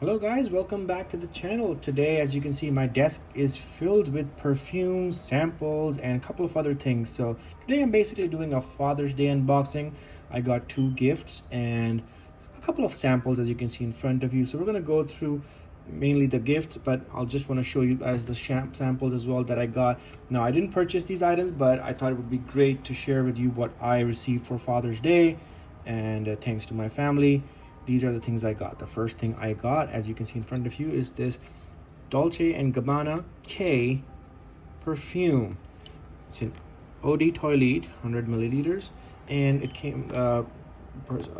Hello guys, welcome back to the channel. Today, as you can see, my desk is filled with perfumes, samples, and a couple of other things. So today I'm basically doing a Father's Day unboxing. I got two gifts and a couple of samples, as you can see in front of you. So we're gonna go through mainly the gifts, but I'll just want to show you guys the samples as well that I got. Now, I didn't purchase these items, but I thought it would be great to share with you what I received for Father's Day, and thanks to my family. These are the things I got. The first thing I got, as you can see in front of you, is this Dolce&Gabanna K perfume. It's an eau de toilette, 100 milliliters, and it came,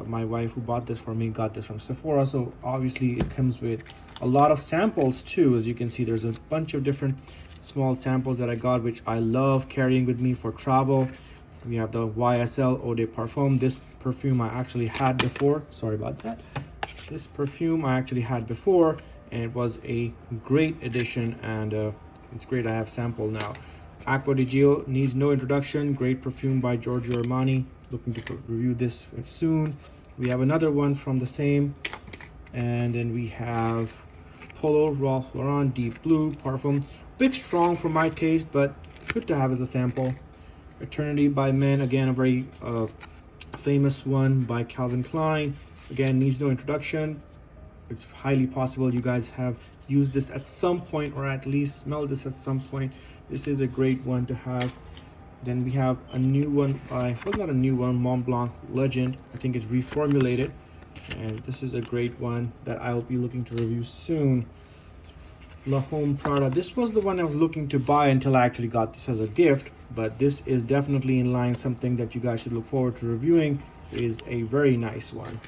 my wife who bought this for me got this from Sephora, so obviously it comes with a lot of samples too. As you can see, there's a bunch of different small samples that I got, which I love carrying with me for travel. We have the YSL Eau de Parfum. This perfume I actually had before. Sorry about that. This perfume I actually had before, and it was a great addition, and it's great I have sample now. Acqua di Gio needs no introduction. Great perfume by Giorgio Armani. Looking to review this soon. We have another one from the same, and then we have Polo Ralph Lauren Deep Blue Parfum. Bit strong for my taste, but good to have as a sample. Eternity by Men, again a very famous one by Calvin Klein. Again, needs no introduction. It's highly possible you guys have used this at some point, or at least smelled this at some point. This is a great one to have. Then we have a new one by, well, not a new one, Mont Blanc Legend. I think it's reformulated, and this is a great one that I'll be looking to review soon. La Home Prada. This was the one I was looking to buy until I actually got this as a gift, but this is definitely in line, something that you guys should look forward to reviewing. It is a very nice one.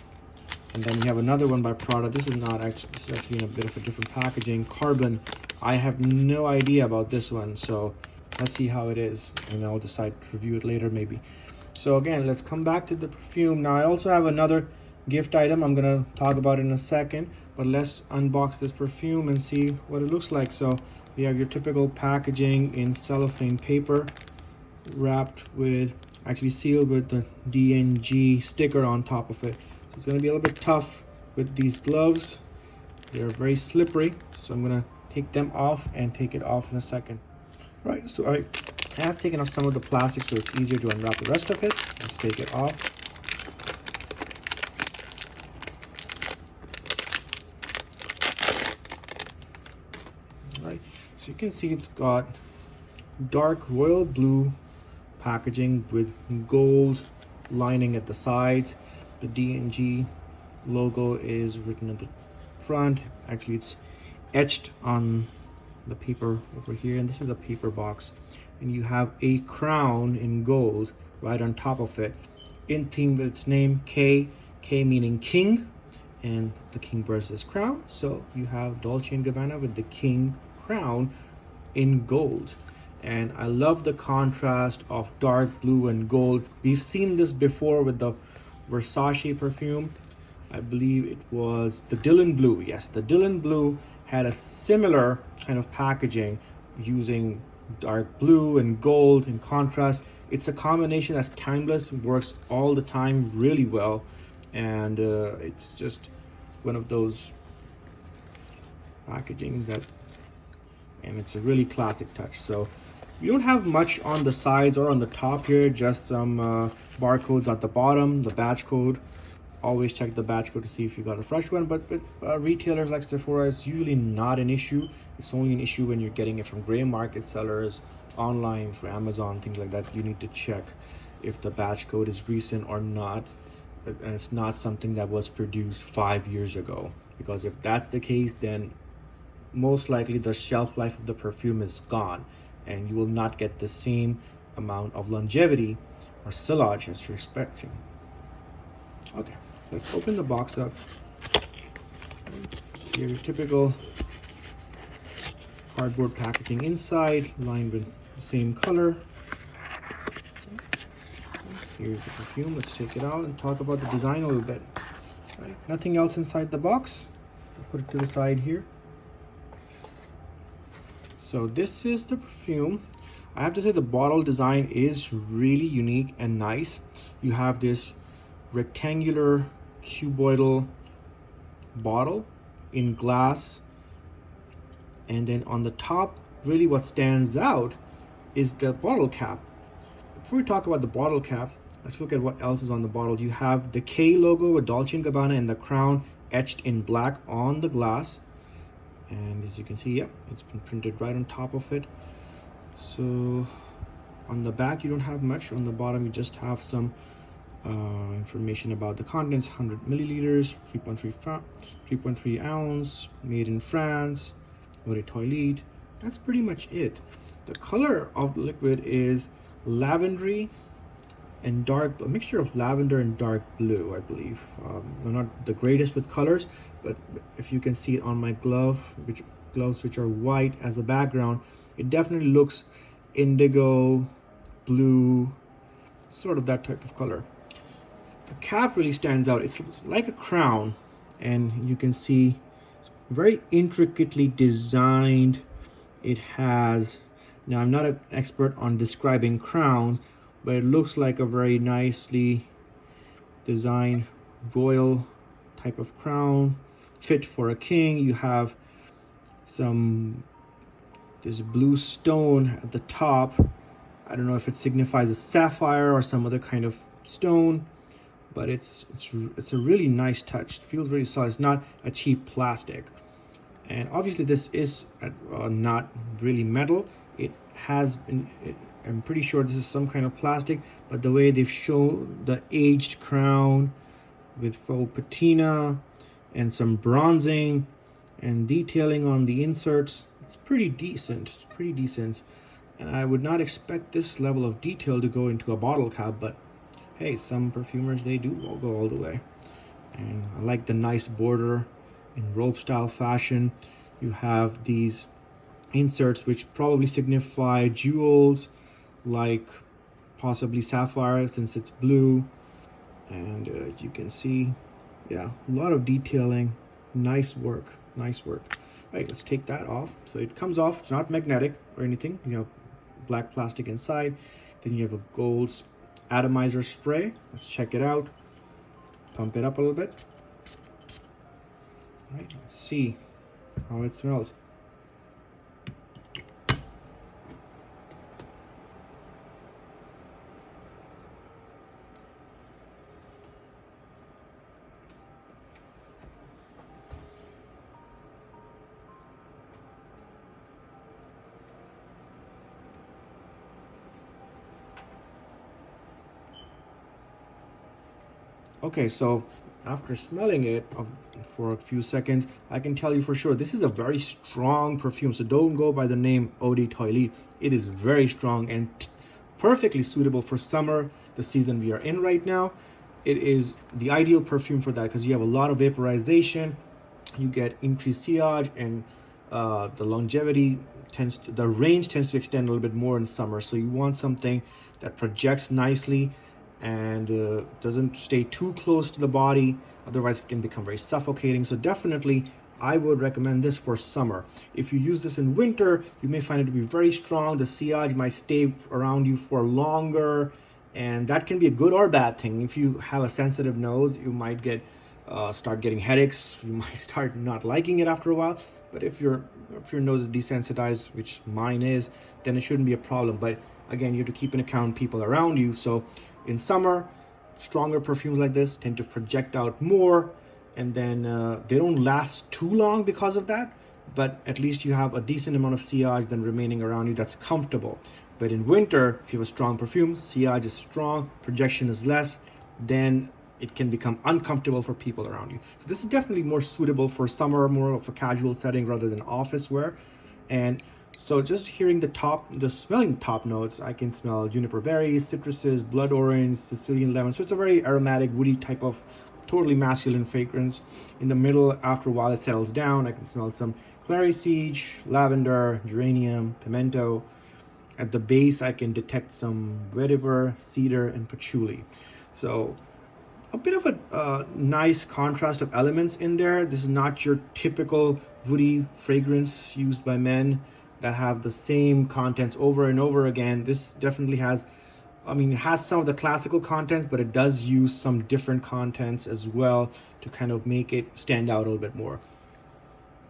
And then we have another one by Prada. This is not actually, this is actually in a bit of a different packaging. Carbon. I have no idea about this one, so let's see how it is, and I'll decide to review it later maybe. So again, let's come back to the perfume. Now I also have another gift item I'm gonna talk about in a second, but let's unbox this perfume and see what it looks like. So we have your typical packaging in cellophane paper, wrapped with, actually sealed with the DNG sticker on top of it. So it's gonna be a little bit tough with these gloves. They're very slippery, so I'm gonna take them off and take it off in a second. Right, so I have taken off some of the plastic so it's easier to unwrap the rest of it. Let's take it off. Right, so you can see it's got dark royal blue packaging with gold lining at the sides. The DNG logo is written at the front. Actually, it's etched on the paper over here, and this is a paper box, and you have a crown in gold right on top of it, in theme with its name, K meaning king, and the king wears this crown, so you have Dolce & Gabbana with the king crown in gold. And I love the contrast of dark blue and gold. We've seen this before with the Versace perfume. I believe it was the Dylan Blue. Yes, the Dylan Blue had a similar kind of packaging using dark blue and gold in contrast. It's a combination that's timeless, works all the time really well, and it's just one of those packaging that, and it's a really classic touch. So we don't have much on the sides or on the top here, just some barcodes at the bottom, the batch code. Always check the batch code to see if you got a fresh one, but with retailers like Sephora, it's usually not an issue. It's only an issue when you're getting it from gray market sellers, online, for Amazon, things like that. You need to check if the batch code is recent or not, and it's not something that was produced 5 years ago, because if that's the case, then most likely the shelf life of the perfume is gone, and you will not get the same amount of longevity or sillage as you're expecting. Okay, let's open the box up. Here, your typical cardboard packaging inside, lined with the same color. Here's the perfume. Let's take it out and talk about the design a little bit. Right, nothing else inside the box. I'll put it to the side here. So this is the perfume. I have to say the bottle design is really unique and nice. You have this rectangular cuboidal bottle in glass. And then on the top, really what stands out is the bottle cap. Before we talk about the bottle cap, let's look at what else is on the bottle. You have the K logo with Dolce & Gabbana and the crown etched in black on the glass. And as you can see, yeah, it's been printed right on top of it. So on the back, you don't have much. On the bottom, you just have some information about the contents: 100 milliliters, 3.3 ounce, made in France, eau de toilette. That's pretty much it. The color of the liquid is lavendery and a mixture of lavender and dark blue, I believe. I'm not the greatest with colors, but if you can see it on my gloves which are white as a background, it definitely looks indigo, blue, sort of that type of color. The cap really stands out. It's like a crown, and you can see it's very intricately designed. It has, now I'm not an expert on describing crowns, but it looks like a very nicely designed royal type of crown, fit for a king. You have there's a blue stone at the top. I don't know if it signifies a sapphire or some other kind of stone, but it's a really nice touch. It feels really solid. It's not a cheap plastic. And obviously this is not really metal. I'm pretty sure this is some kind of plastic, but the way they've shown the aged crown with faux patina and some bronzing and detailing on the inserts, it's pretty decent. It's pretty decent. And I would not expect this level of detail to go into a bottle cap, but hey, some perfumers, they do go all the way. And I like the nice border in rope style fashion. You have these inserts which probably signify jewels, like possibly sapphire since it's blue. And you can see, yeah, a lot of detailing. Nice work. All right, let's take that off. So it comes off. It's not magnetic or anything. You have black plastic inside. Then you have a gold atomizer spray. Let's check it out. Pump it up a little bit. All right, let's see how it smells. Okay, so after smelling it for a few seconds, I can tell you for sure this is a very strong perfume. So don't go by the name eau de toilette. It is very strong and perfectly suitable for summer, the season we are in right now. It is the ideal perfume for that because you have a lot of vaporization. You get increased sillage, and the longevity the range tends to extend a little bit more in summer. So you want something that projects nicely and doesn't stay too close to the body, otherwise it can become very suffocating. So definitely I would recommend this for summer. If you use this in winter, you may find it to be very strong. The sillage might stay around you for longer, and that can be a good or bad thing. If you have a sensitive nose, you might start getting headaches. You might start not liking it after a while. But if your nose is desensitized, which mine is, then it shouldn't be a problem. But again, you have to keep in account people around you. So in summer, stronger perfumes like this tend to project out more, and then they don't last too long because of that, but at least you have a decent amount of sillage then remaining around you that's comfortable. But in winter, if you have a strong perfume, sillage is strong, projection is less, then it can become uncomfortable for people around you. So this is definitely more suitable for summer, more of a casual setting rather than office wear. And so just smelling the top notes, I can smell juniper berries, citruses, blood orange, Sicilian lemon. So it's a very aromatic, woody type of totally masculine fragrance. In the middle, after a while it settles down, I can smell some clary sage, lavender, geranium, pimento. At the base, I can detect some vetiver, cedar, and patchouli. So a bit of a nice contrast of elements in there. This is not your typical woody fragrance used by men that have the same contents over and over again. This definitely has, it has some of the classical contents, but it does use some different contents as well to kind of make it stand out a little bit more.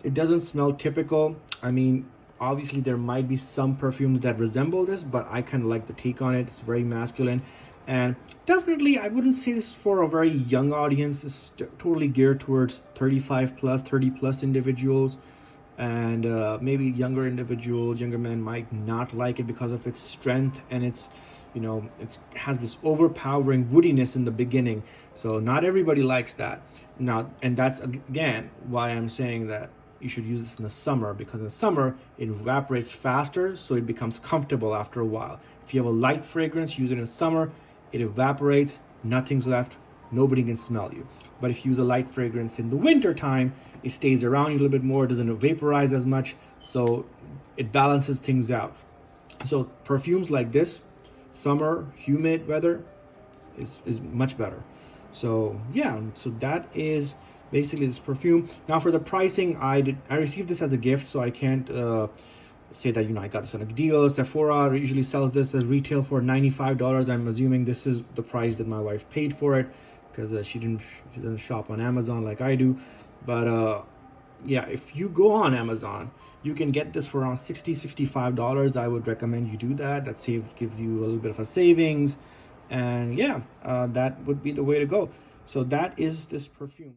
It doesn't smell typical. I mean, obviously there might be some perfumes that resemble this, but I kind of like the take on it. It's very masculine, and definitely I wouldn't say this is for a very young audience. It's totally geared towards 35 plus, 30 plus individuals, and maybe younger individuals, younger men might not like it because of its strength, and it's, you know, it has this overpowering woodiness in the beginning. So not everybody likes that. Now, and that's again why I'm saying that you should use this in the summer, because in the summer it evaporates faster, so it becomes comfortable after a while. If you have a light fragrance, use it in the summer, it evaporates, nothing's left, nobody can smell you. But if you use a light fragrance in the winter time, it stays around you a little bit more, it doesn't vaporize as much, so it balances things out. So perfumes like this, summer, humid weather, is much better. So yeah, so that is basically this perfume. Now for the pricing, I received this as a gift, so I can't say that, you know, I got this on a deal. Sephora usually sells this as retail for $95. I'm assuming this is the price that my wife paid for it, because she doesn't shop on Amazon like I do. But yeah, if you go on Amazon, you can get this for around $65. I would recommend you do that. That gives you a little bit of a savings, and yeah, that would be the way to go. So that is this perfume.